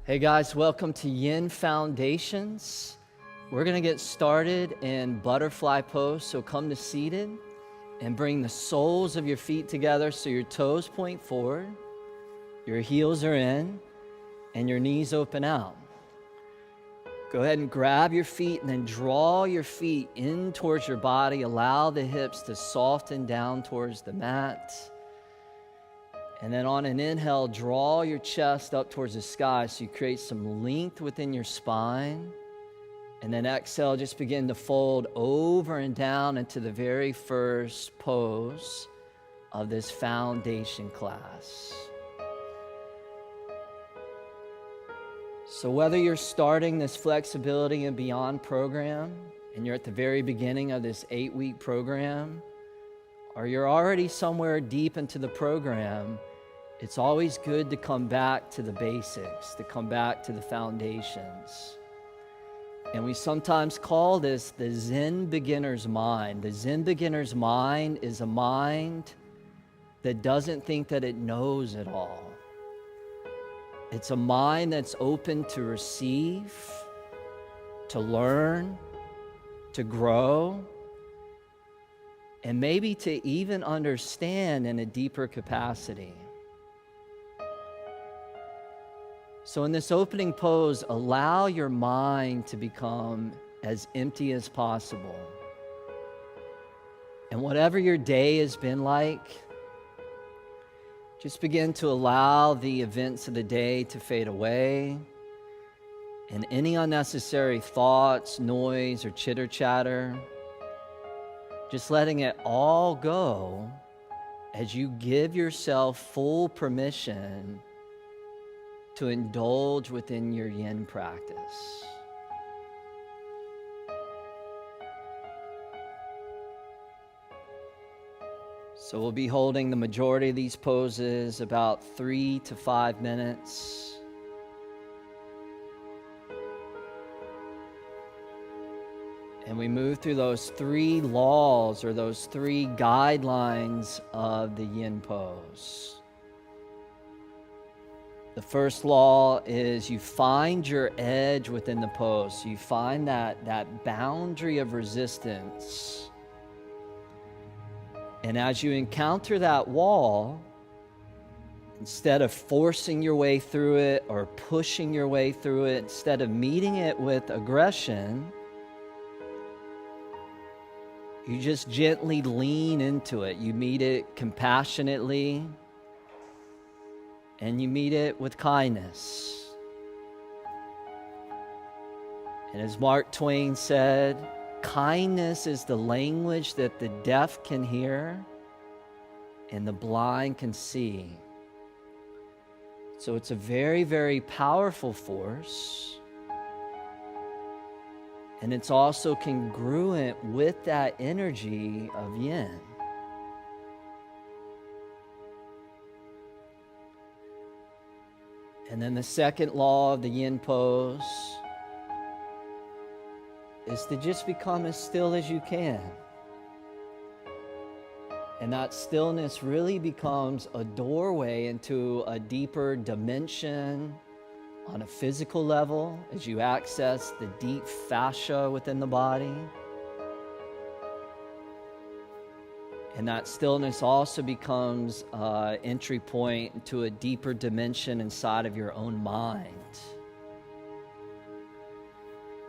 Hey guys, welcome to Yin Foundations. We're gonna get started in butterfly pose, so come to seated and bring the soles of your feet together so your toes point forward, your heels are in, and your knees open out. Go ahead and grab your feet and then draw your feet in towards your body. Allow the hips to soften down towards the mat. And then on an inhale, draw your chest up towards the sky so you create some length within your spine. And then exhale, just begin to fold over and down into the very first pose of this foundation class. So whether you're starting this flexibility and beyond program and you're at the very beginning of this 8-week program, or you're already somewhere deep into the program, it's always good to come back to the basics, to come back to the foundations. And we sometimes call this the Zen beginner's mind. The Zen beginner's mind is a mind that doesn't think that it knows it all. It's a mind that's open to receive, to learn, to grow, and maybe to even understand in a deeper capacity. So in this opening pose, allow your mind to become as empty as possible. And whatever your day has been like, just begin to allow the events of the day to fade away, and any unnecessary thoughts, noise, or chitter-chatter, just letting it all go as you give yourself full permission to indulge within your yin practice. So we'll be holding the majority of these poses about 3 to 5 minutes. And we move through those 3 laws or those 3 guidelines of the yin pose. The first law is you find your edge within the pose. So you find that boundary of resistance. And as you encounter that wall, instead of forcing your way through it or pushing your way through it, instead of meeting it with aggression, you just gently lean into it. You meet it compassionately, and you meet it with kindness. And as Mark Twain said, kindness is the language that the deaf can hear and the blind can see. So it's a very, very powerful force. And it's also congruent with that energy of yin. And then the second law of the yin pose is to just become as still as you can. And that stillness really becomes a doorway into a deeper dimension on a physical level as you access the deep fascia within the body. And that stillness also becomes an entry point to a deeper dimension inside of your own mind,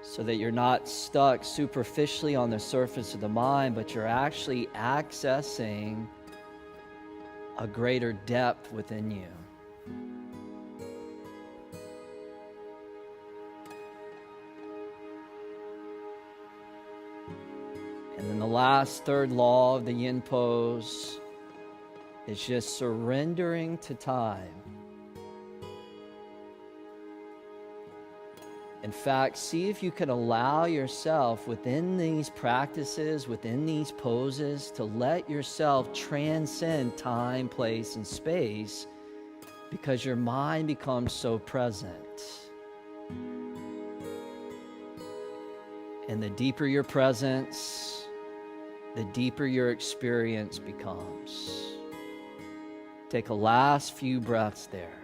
so that you're not stuck superficially on the surface of the mind, but you're actually accessing a greater depth within you. And then the last, third law of the yin pose is just surrendering to time. In fact, see if you can allow yourself within these practices, within these poses, to let yourself transcend time, place, and space, because your mind becomes so present. And the deeper your presence, the deeper your experience becomes. Take a last few breaths there.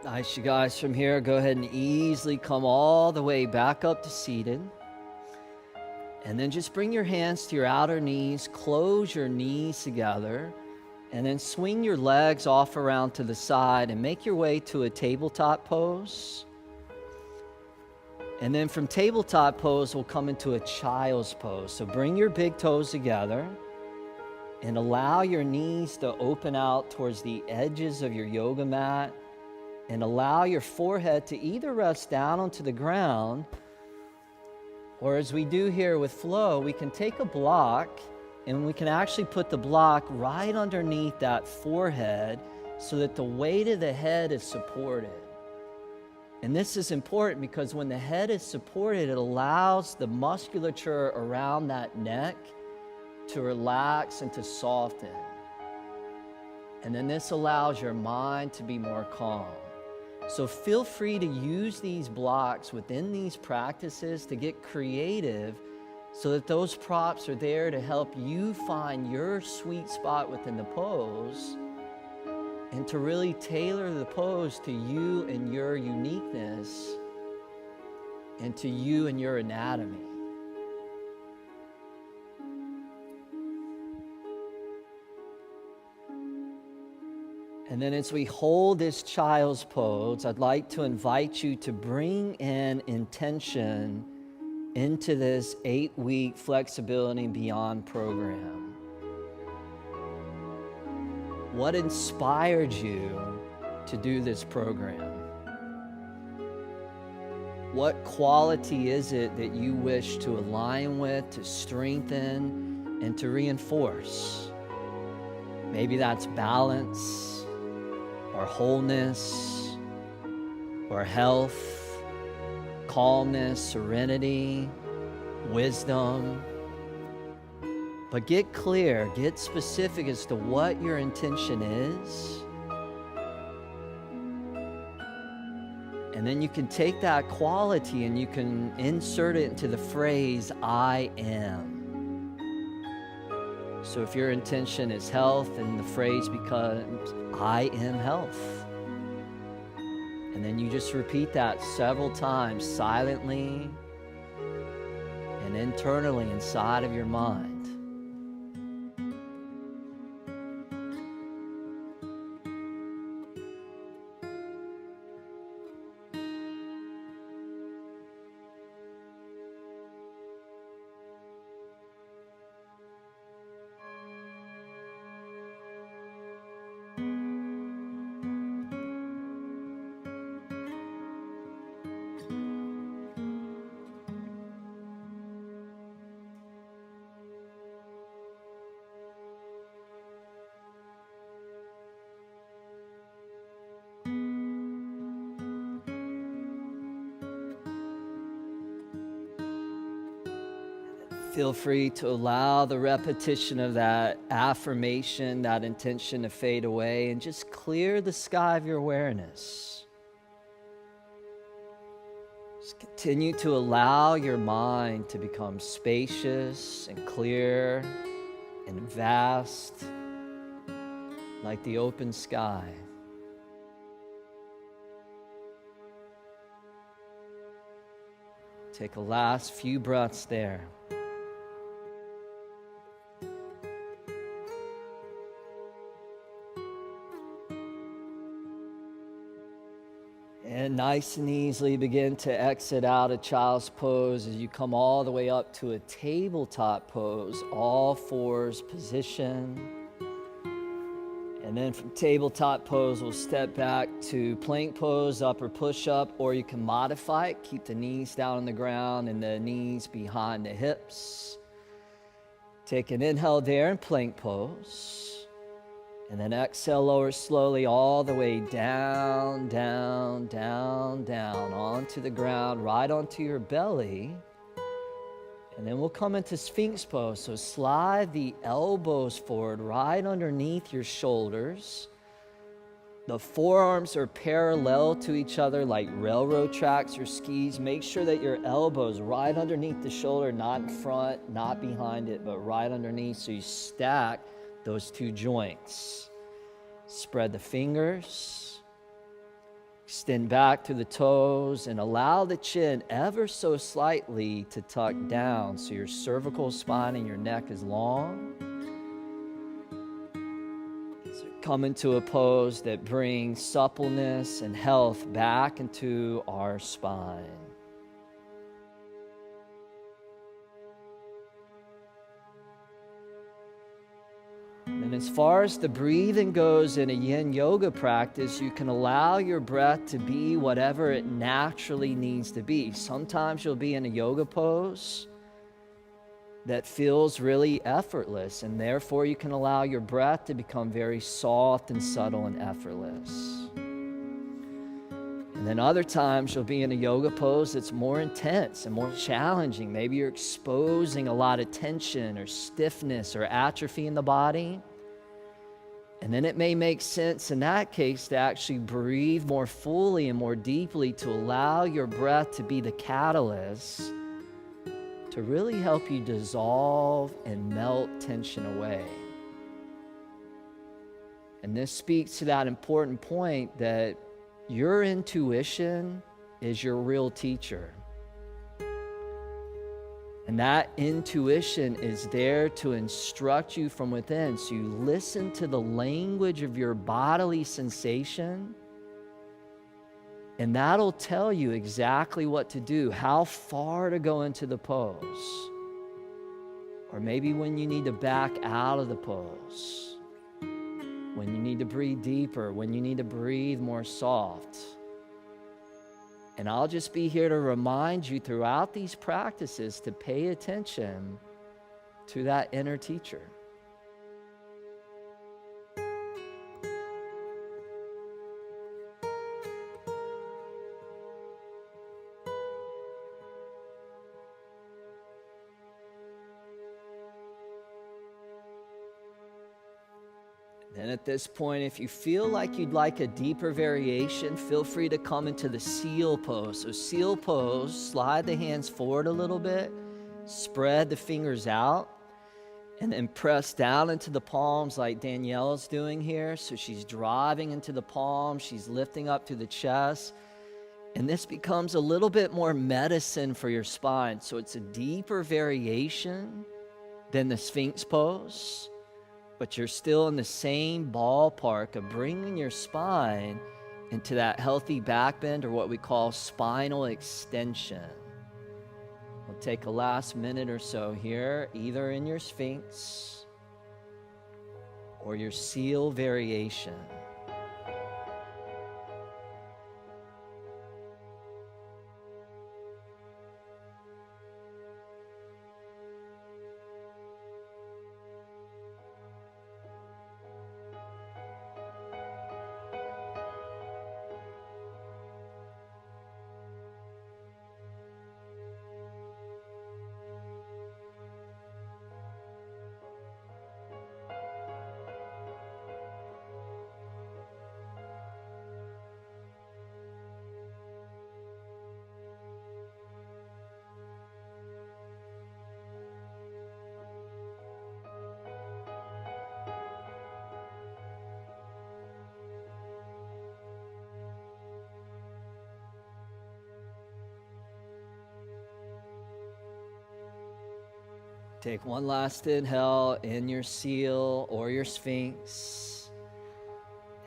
Nice, you guys. From here, go ahead and easily come all the way back up to seated. And then just bring your hands to your outer knees, close your knees together, and then swing your legs off around to the side and make your way to a tabletop pose. And then from tabletop pose, we'll come into a child's pose. So bring your big toes together and allow your knees to open out towards the edges of your yoga mat, and allow your forehead to either rest down onto the ground, or as we do here with flow, we can take a block and we can actually put the block right underneath that forehead so that the weight of the head is supported. And this is important because when the head is supported, it allows the musculature around that neck to relax and to soften. And then this allows your mind to be more calm. So feel free to use these blocks within these practices to get creative so that those props are there to help you find your sweet spot within the pose and to really tailor the pose to you and your uniqueness and to you and your anatomy. And then as we hold this child's pose, I'd like to invite you to bring in intention into this 8-week Flexibility and Beyond program. What inspired you to do this program? What quality is it that you wish to align with, to strengthen, and to reinforce? Maybe that's balance, or wholeness, or health, calmness, serenity, wisdom. But get clear, get specific as to what your intention is. And then you can take that quality and you can insert it into the phrase, I am. So if your intention is health, then the phrase becomes, I am health. And then you just repeat that several times silently and internally inside of your mind. Feel free to allow the repetition of that affirmation, that intention to fade away, and just clear the sky of your awareness. Just continue to allow your mind to become spacious and clear and vast, like the open sky. Take a last few breaths there. And nice and easily begin to exit out of child's pose as you come all the way up to a tabletop pose, all fours position. And then from tabletop pose, we'll step back to plank pose, upper push-up, or you can modify it. Keep the knees down on the ground and the knees behind the hips. Take an inhale there in plank pose. And then exhale, lower slowly all the way down, down, down, down, onto the ground, right onto your belly. And then we'll come into Sphinx pose. So slide the elbows forward, right underneath your shoulders. The forearms are parallel to each other like railroad tracks or skis. Make sure that your elbows right underneath the shoulder, not in front, not behind it, but right underneath, so you stack those two joints. Spread the fingers. Extend back through the toes and allow the chin ever so slightly to tuck down so your cervical spine and your neck is long. So come into a pose that brings suppleness and health back into our spine. And as far as the breathing goes in a Yin Yoga practice, you can allow your breath to be whatever it naturally needs to be. Sometimes you'll be in a yoga pose that feels really effortless, and therefore you can allow your breath to become very soft and subtle and effortless. And then other times you'll be in a yoga pose that's more intense and more challenging. Maybe you're exposing a lot of tension or stiffness or atrophy in the body. And then it may make sense in that case to actually breathe more fully and more deeply to allow your breath to be the catalyst to really help you dissolve and melt tension away. And this speaks to that important point that your intuition is your real teacher. And that intuition is there to instruct you from within. So you listen to the language of your bodily sensation, and that'll tell you exactly what to do, how far to go into the pose, or maybe when you need to back out of the pose, when you need to breathe deeper, when you need to breathe more soft. And I'll just be here to remind you throughout these practices to pay attention to that inner teacher. Then at this point, if you feel like you'd like a deeper variation, feel free to come into the seal pose. So seal pose, slide the hands forward a little bit, spread the fingers out, and then press down into the palms like Danielle's doing here. So she's driving into the palms, she's lifting up through the chest. And this becomes a little bit more medicine for your spine. So it's a deeper variation than the Sphinx pose, but you're still in the same ballpark of bringing your spine into that healthy back bend, or what we call spinal extension. We'll take a last minute or so here, either in your Sphinx or your seal variation. Take one last inhale in your seal or your Sphinx.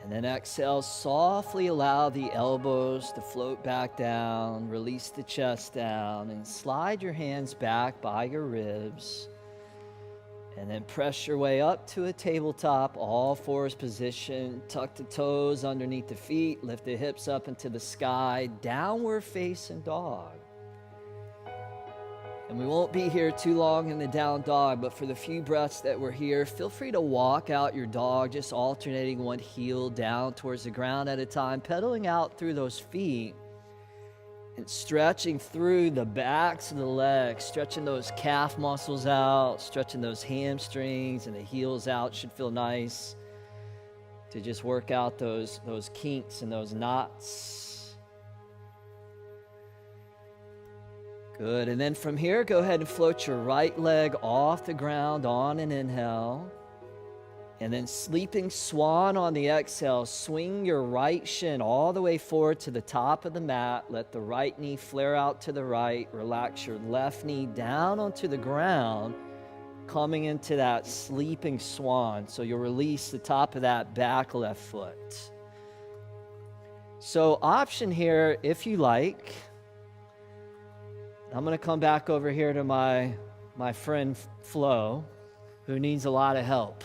And then exhale, softly allow the elbows to float back down, release the chest down, and slide your hands back by your ribs. And then press your way up to a tabletop, all fours position. Tuck the toes underneath the feet, lift the hips up into the sky, downward facing dog. And we won't be here too long in the down dog, but for the few breaths that we're here, feel free to walk out your dog, just alternating one heel down towards the ground at a time, pedaling out through those feet and stretching through the backs of the legs, stretching those calf muscles out, stretching those hamstrings and the heels out. Should feel nice to just work out those kinks and those knots. Good, and then from here, go ahead and float your right leg off the ground on an inhale. And then sleeping swan on the exhale. Swing your right shin all the way forward to the top of the mat. Let the right knee flare out to the right. Relax your left knee down onto the ground, coming into that sleeping swan. So you'll release the top of that back left foot. So option here, if you like, I'm going to come back over here to my friend Flo, who needs a lot of help.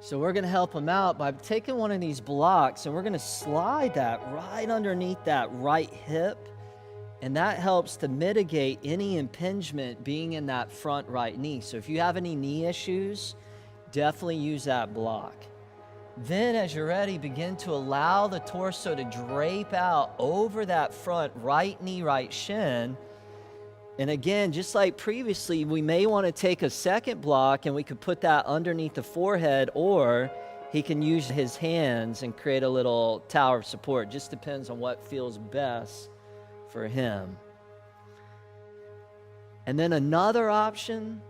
So we're going to help him out by taking one of these blocks, and we're going to slide that right underneath that right hip, and that helps to mitigate any impingement being in that front right knee. So if you have any knee issues, definitely use that block. Then as you're ready, begin to allow the torso to drape out over that front right knee, right shin. And again, just like previously, we may want to take a second block and we could put that underneath the forehead, or he can use his hands and create a little tower of support. Just depends on what feels best for him. And then another option,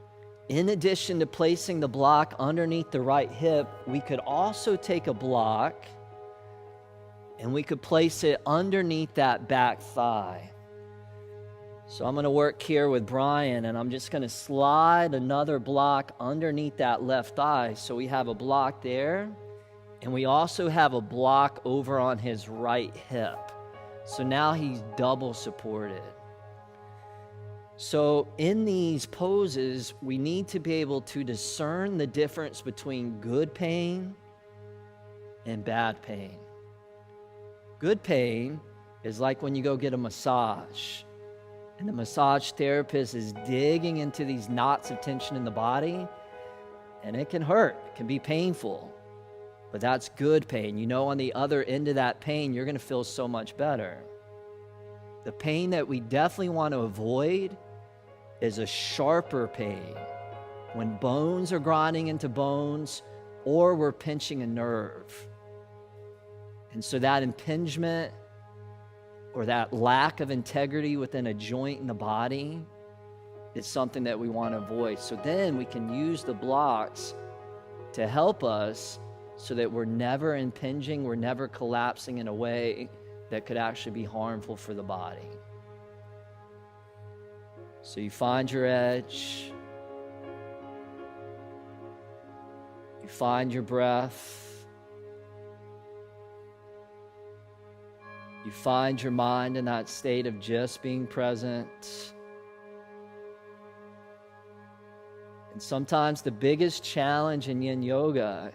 in addition to placing the block underneath the right hip, we could also take a block and we could place it underneath that back thigh. So I'm going to work here with Brian, and I'm just going to slide another block underneath that left thigh. So we have a block there, and we also have a block over on his right hip. So now he's double supported. So in these poses, we need to be able to discern the difference between good pain and bad pain. Good pain is like when you go get a massage, and the massage therapist is digging into these knots of tension in the body, and it can hurt, it can be painful, but that's good pain. You know, on the other end of that pain, you're going to feel so much better. The pain that we definitely want to avoid is a sharper pain, when bones are grinding into bones or we're pinching a nerve. And so that impingement or that lack of integrity within a joint in the body is something that we want to avoid. So then we can use the blocks to help us so that we're never impinging, we're never collapsing in a way that could actually be harmful for the body. So you find your edge, you find your breath, you find your mind in that state of just being present. And sometimes the biggest challenge in Yin Yoga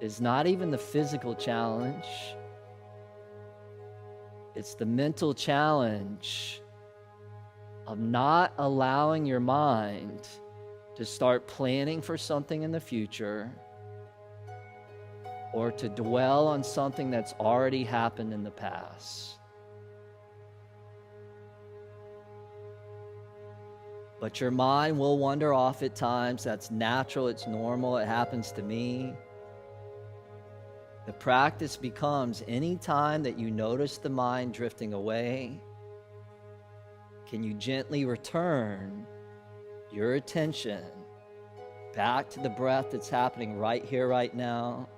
is not even the physical challenge. It's the mental challenge of not allowing your mind to start planning for something in the future or to dwell on something that's already happened in the past. But your mind will wander off at times. That's natural, it's normal, it happens to me. The practice becomes any time that you notice the mind drifting away, can you gently return your attention back to the breath that's happening right here, right now,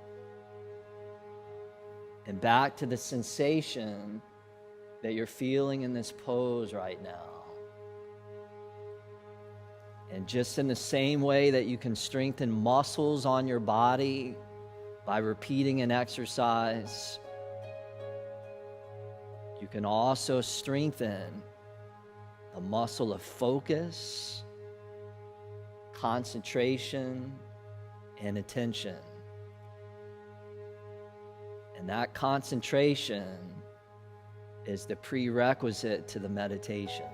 and back to the sensation that you're feeling in this pose right now. And just in the same way that you can strengthen muscles on your body by repeating an exercise, you can also strengthen the muscle of focus, concentration, and attention. And that concentration is the prerequisite to the meditation.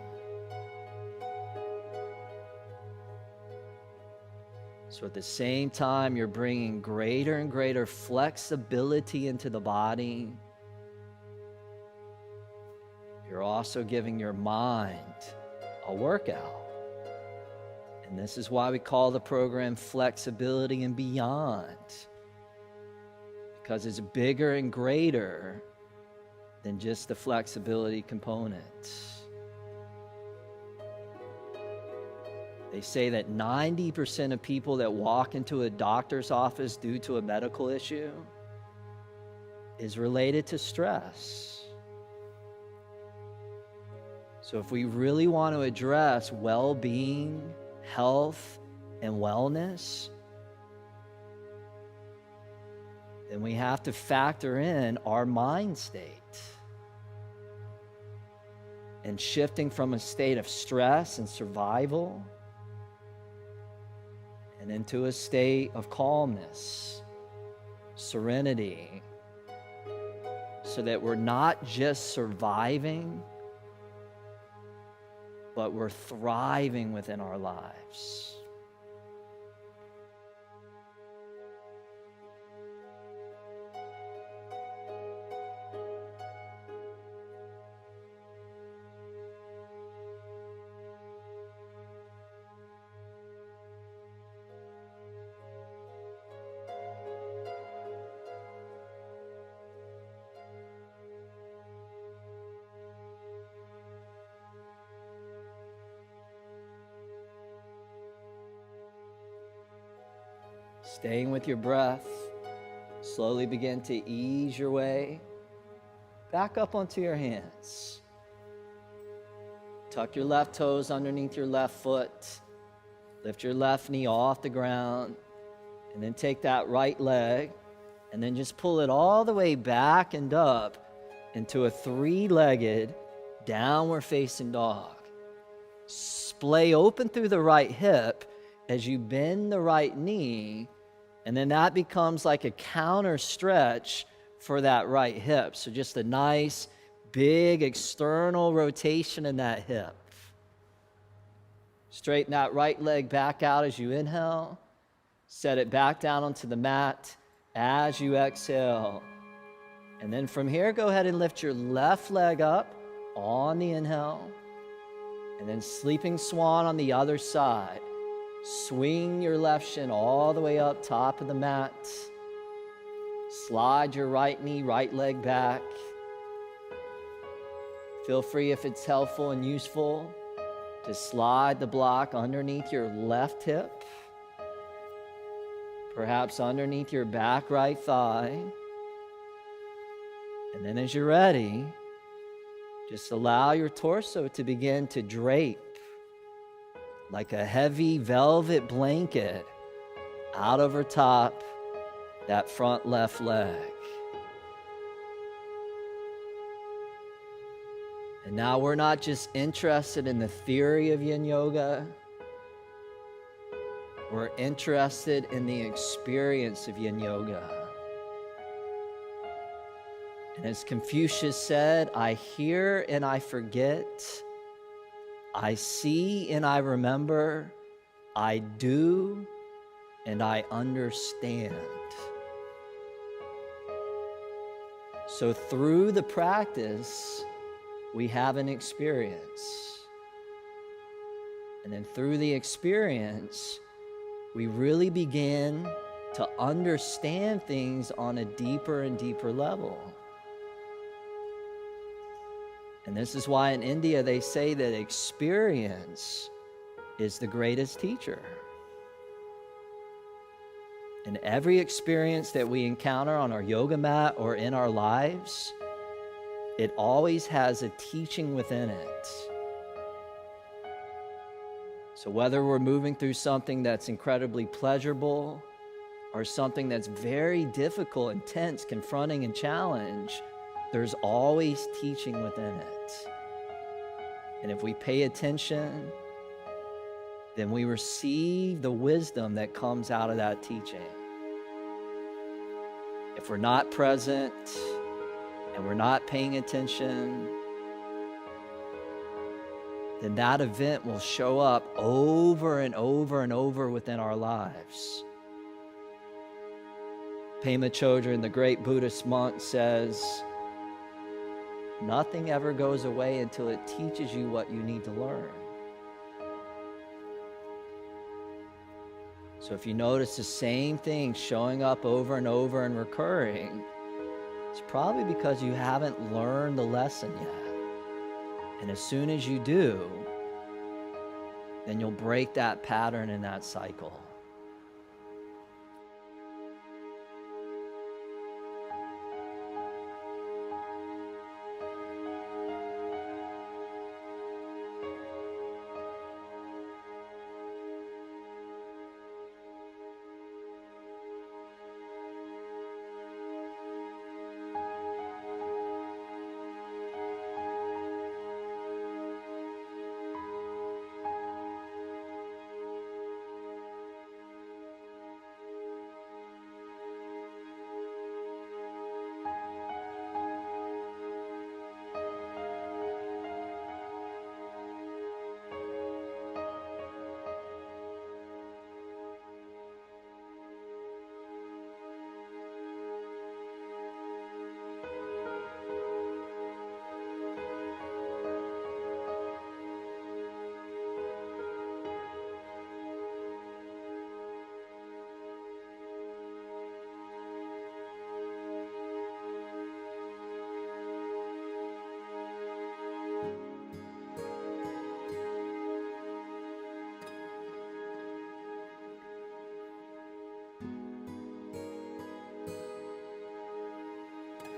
So at the same time, you're bringing greater and greater flexibility into the body. You're also giving your mind a workout. And this is why we call the program Flexibility and Beyond, because it's bigger and greater than just the flexibility component. They say that 90% of people that walk into a doctor's office due to a medical issue is related to stress. So if we really want to address well-being, health, and wellness, then we have to factor in our mind state. And shifting from a state of stress and survival and into a state of calmness, serenity, so that we're not just surviving, but we're thriving within our lives. Staying with your breath, slowly begin to ease your way back up onto your hands. Tuck your left toes underneath your left foot. Lift your left knee off the ground. And then take that right leg and then just pull it all the way back and up into a three-legged downward facing dog. Splay open through the right hip as you bend the right knee, and then that becomes like a counter stretch for that right hip. So just a nice, big external rotation in that hip. Straighten that right leg back out as you inhale. Set it back down onto the mat as you exhale. And then from here, go ahead and lift your left leg up on the inhale. And then sleeping swan on the other side. Swing your left shin all the way up top of the mat. Slide your right knee, right leg back. Feel free, if it's helpful and useful, to slide the block underneath your left hip, perhaps underneath your back right thigh. And then as you're ready, just allow your torso to begin to drape like a heavy velvet blanket out over top that front left leg. And now we're not just interested in the theory of Yin Yoga. We're interested in the experience of Yin Yoga. And as Confucius said, I hear and I forget. I see and I remember, I do and I understand. So through the practice, we have an experience. And then through the experience, we really begin to understand things on a deeper and deeper level. And this is why in India they say that experience is the greatest teacher. And every experience that we encounter on our yoga mat or in our lives, it always has a teaching within it. So whether we're moving through something that's incredibly pleasurable or something that's very difficult, intense, confronting, and challenge, there's always teaching within it. And if we pay attention, then we receive the wisdom that comes out of that teaching. If we're not present and we're not paying attention, then that event will show up over and over and over within our lives. Pema Chodron, the great Buddhist monk, says, nothing ever goes away until it teaches you what you need to learn. So if you notice the same thing showing up over and over and recurring, it's probably because you haven't learned the lesson yet. And as soon as you do, then you'll break that pattern and that cycle.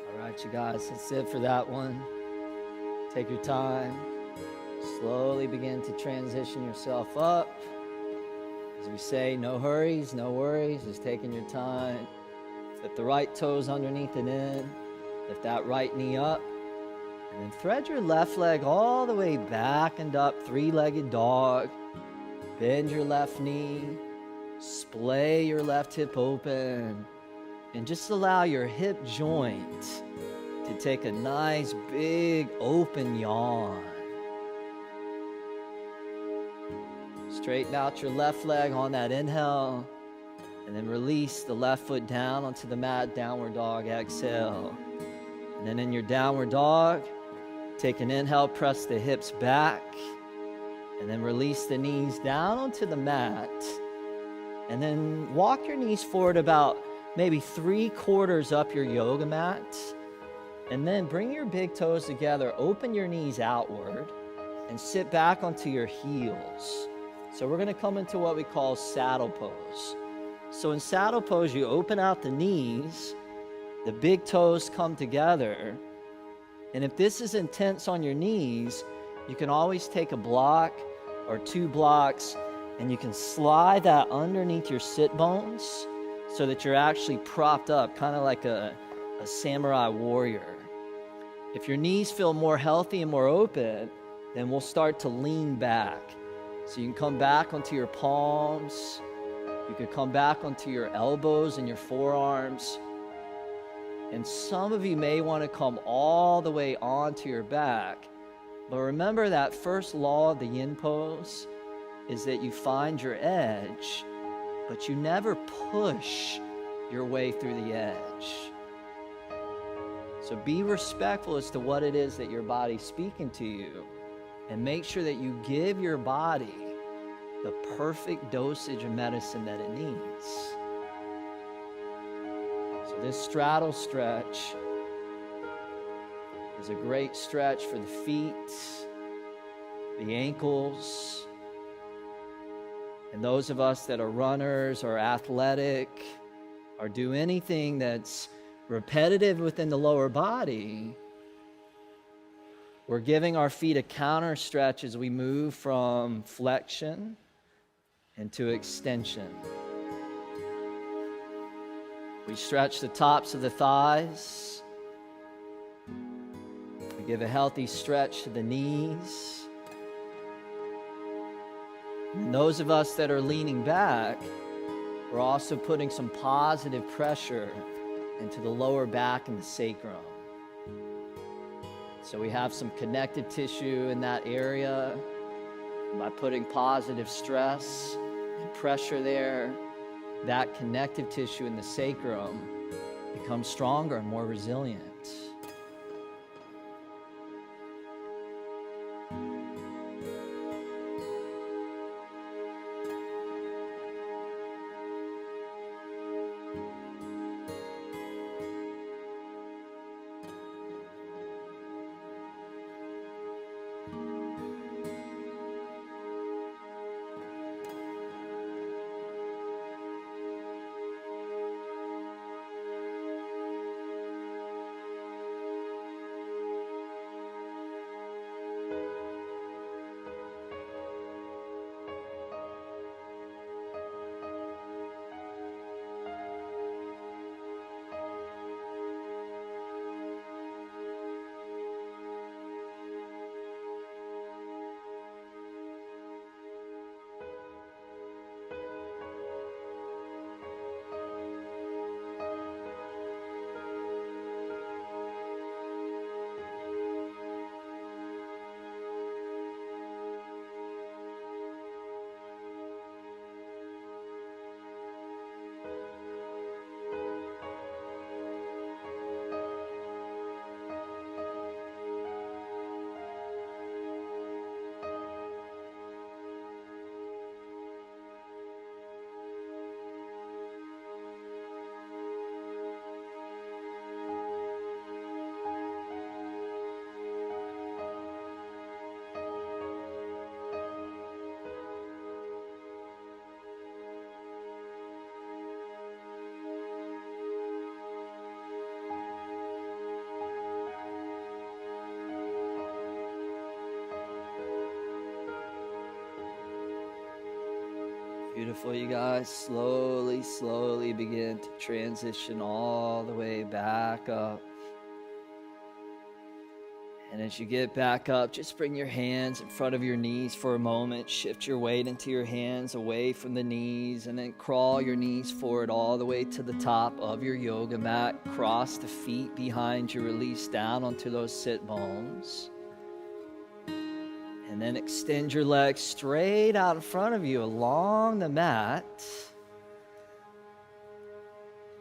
All right, you guys, that's it for that one. Take your time. Slowly begin to transition yourself up. As we say, no hurries, no worries, just taking your time. Flip the right toes underneath and in. Lift that right knee up. And then thread your left leg all the way back and up, three-legged dog. Bend your left knee. Splay your left hip open. And just allow your hip joint to take a nice big open yawn. Straighten out your left leg on that inhale, and then release the left foot down onto the mat, downward dog, exhale. And then in your downward dog, take an inhale, press the hips back, and then release the knees down onto the mat. And then walk your knees forward about maybe 3/4 up your yoga mat. And then bring your big toes together, open your knees outward, and sit back onto your heels. So we're gonna come into what we call saddle pose. So in saddle pose, you open out the knees, the big toes come together. And if this is intense on your knees, you can always take a block or 2 blocks, and you can slide that underneath your sit bones so that you're actually propped up, kind of like a samurai warrior. If your knees feel more healthy and more open, then we'll start to lean back. So you can come back onto your palms. You could come back onto your elbows and your forearms. And some of you may want to come all the way onto your back. But remember that first law of the yin pose is that you find your edge, but you never push your way through the edge. So be respectful as to what it is that your body's speaking to you, and make sure that you give your body the perfect dosage of medicine that it needs. So this straddle stretch is a great stretch for the feet, the ankles, and those of us that are runners or athletic or do anything that's repetitive within the lower body, we're giving our feet a counter stretch as we move from flexion into extension. We stretch the tops of the thighs. We give a healthy stretch to the knees. And those of us that are leaning back, we're also putting some positive pressure into the lower back and the sacrum. So we have some connective tissue in that area. By putting positive stress and pressure there, that connective tissue in the sacrum becomes stronger and more resilient. Beautiful, you guys. Slowly begin to transition all the way back up. And as you get back up, just bring your hands in front of your knees for a moment. Shift your weight into your hands away from the knees, and then crawl your knees forward all the way to the top of your yoga mat. Cross the feet behind you, release down onto those sit bones. And then extend your legs straight out in front of you along the mat.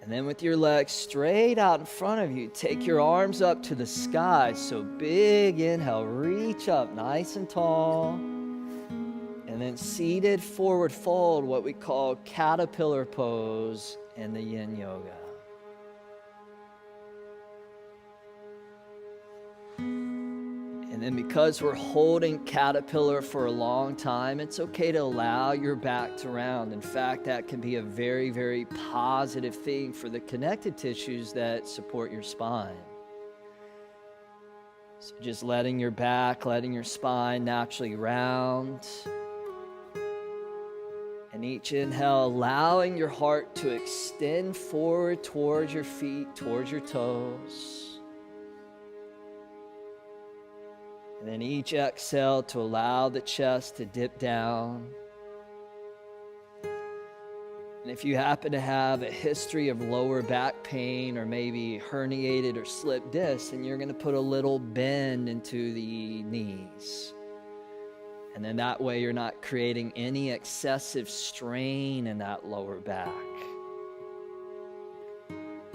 And then with your legs straight out in front of you, take your arms up to the sky. So big inhale, reach up nice and tall. And then seated forward fold, what we call caterpillar pose in the Yin Yoga. And then because we're holding caterpillar for a long time, it's okay to allow your back to round. In fact, that can be a very, very positive thing for the connective tissues that support your spine. So just letting your back, letting your spine naturally round. And each inhale, allowing your heart to extend forward towards your feet, towards your toes. And then each exhale to allow the chest to dip down. And if you happen to have a history of lower back pain or maybe herniated or slipped discs, then you're going to put a little bend into the knees. And then that way you're not creating any excessive strain in that lower back.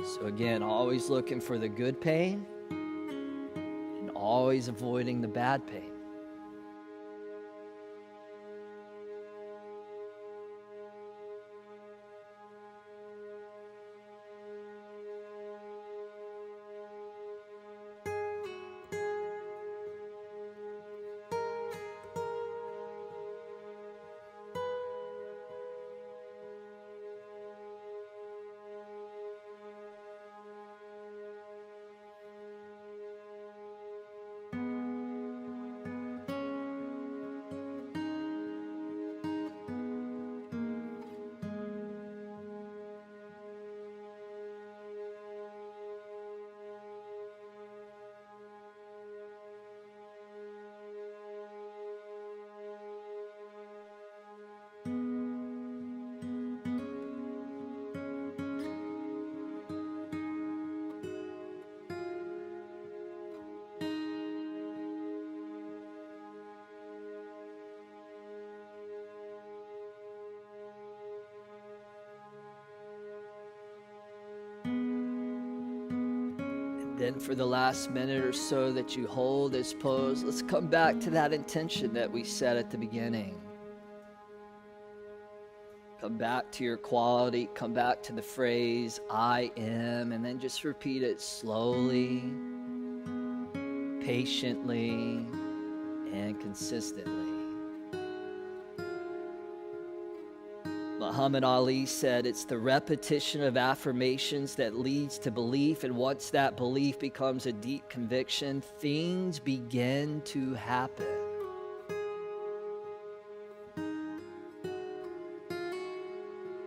So again, always looking for the good pain. Always avoiding the bad pain. Then for the last minute or so that you hold this pose, let's come back to that intention that we set at the beginning. Come back to your quality, come back to the phrase, I am, and then just repeat it slowly, patiently, and consistently. Muhammad Ali said, it's the repetition of affirmations that leads to belief, and once that belief becomes a deep conviction, things begin to happen.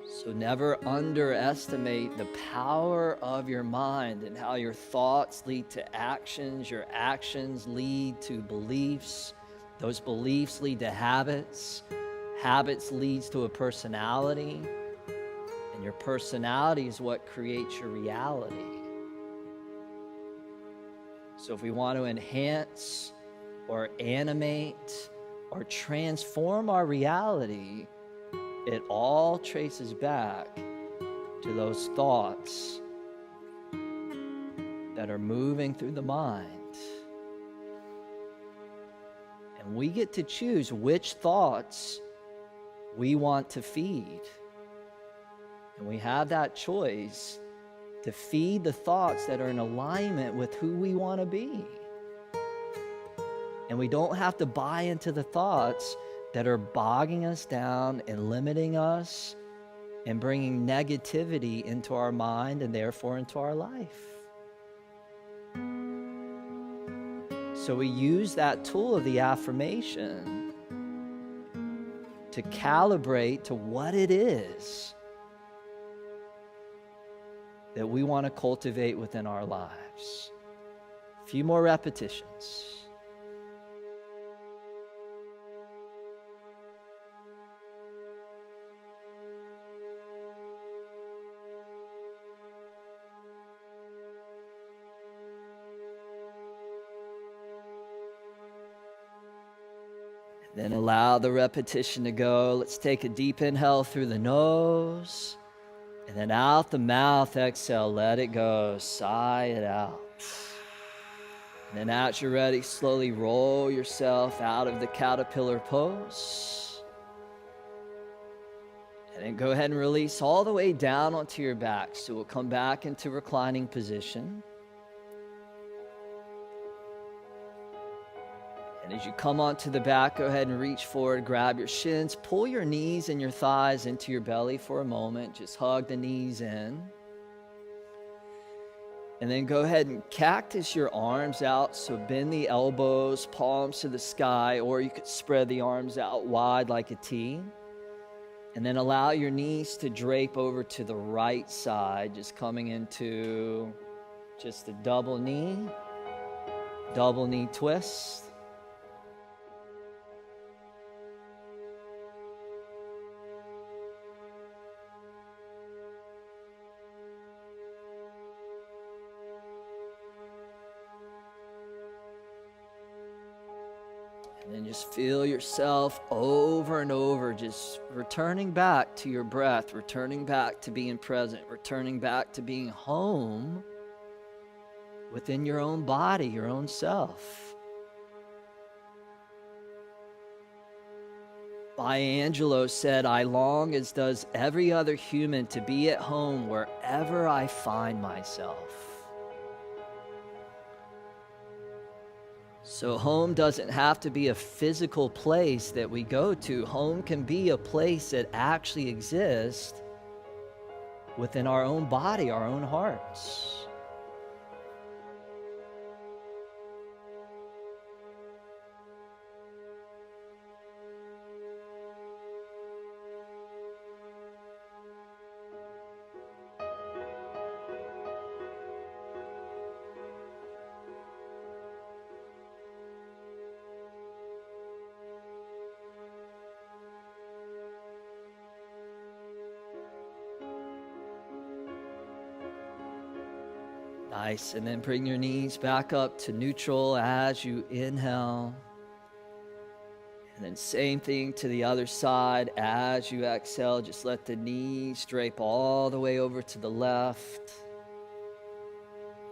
So never underestimate the power of your mind and how your thoughts lead to actions, your actions lead to beliefs, those beliefs lead to habits, habits leads to a personality, and your personality is what creates your reality. So if we want to enhance or animate or transform our reality, it all traces back to those thoughts that are moving through the mind. And we get to choose which thoughts we want to feed. And we have that choice to feed the thoughts that are in alignment with who we want to be. And we don't have to buy into the thoughts that are bogging us down and limiting us and bringing negativity into our mind and therefore into our life. So we use that tool of the affirmation to calibrate to what it is that we want to cultivate within our lives. A few more repetitions. Then allow the repetition to go. Let's take a deep inhale through the nose. And then out the mouth, exhale, let it go. Sigh it out. And then as you're ready, slowly roll yourself out of the caterpillar pose. And then go ahead and release all the way down onto your back. So we'll come back into reclining position. And as you come onto the back, go ahead and reach forward, grab your shins, pull your knees and your thighs into your belly for a moment. Just hug the knees in. And then go ahead and cactus your arms out. So bend the elbows, palms to the sky, or you could spread the arms out wide like a T. And then allow your knees to drape over to the right side, just coming into just a double knee twist. And then just feel yourself over and over, just returning back to your breath, returning back to being present, returning back to being home within your own body, your own self. Maya Angelou said, "I long, as does every other human, to be at home wherever I find myself." So home doesn't have to be a physical place that we go to. Home can be a place that actually exists within our own body, our own hearts. Nice, and then bring your knees back up to neutral as you inhale. And then same thing to the other side. As you exhale, just let the knees drape all the way over to the left.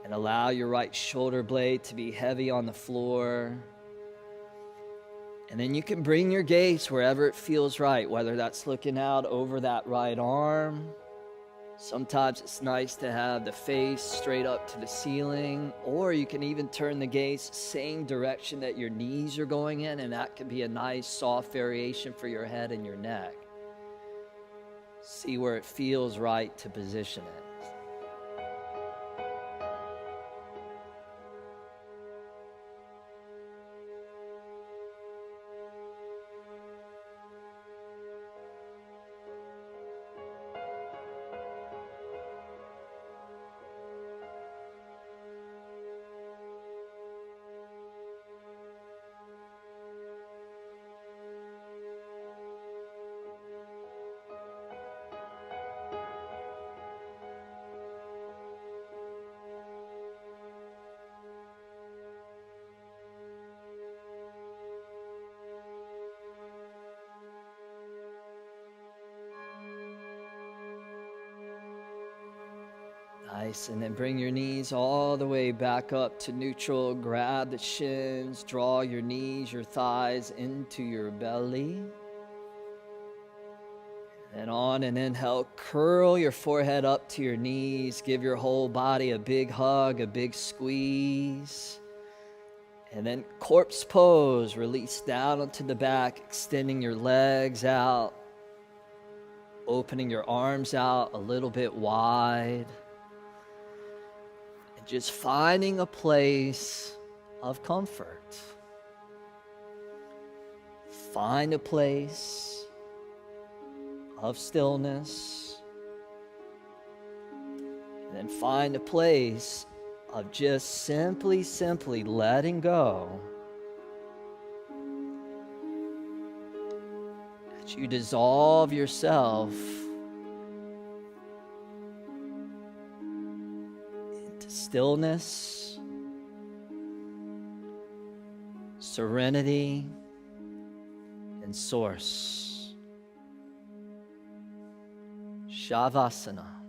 And allow your right shoulder blade to be heavy on the floor. And then you can bring your gaze wherever it feels right, whether that's looking out over that right arm. Sometimes it's nice to have the face straight up to the ceiling, or you can even turn the gaze same direction that your knees are going in, and that can be a nice soft variation for your head and your neck. See where it feels right to position it. Nice, and then bring your knees all the way back up to neutral. Grab the shins, draw your knees, your thighs into your belly. And on an inhale, curl your forehead up to your knees. Give your whole body a big hug, a big squeeze. And then corpse pose, release down onto the back, extending your legs out, opening your arms out a little bit wide. Just finding a place of comfort. Find a place of stillness. And then find a place of just simply letting go. As you dissolve yourself into stillness, serenity, and source. Shavasana.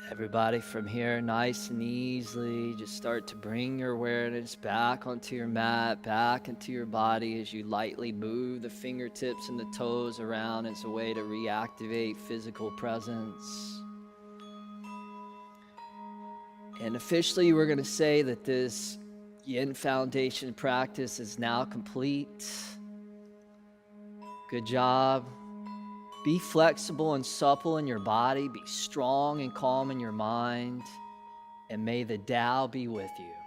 Everybody from here, nice and easily, just start to bring your awareness back onto your mat, back into your body as you lightly move the fingertips and the toes around as a way to reactivate physical presence. And officially, we're going to say that this Yin Foundation practice is now complete. Good job. Be flexible and supple in your body. Be strong and calm in your mind. And may the Tao be with you.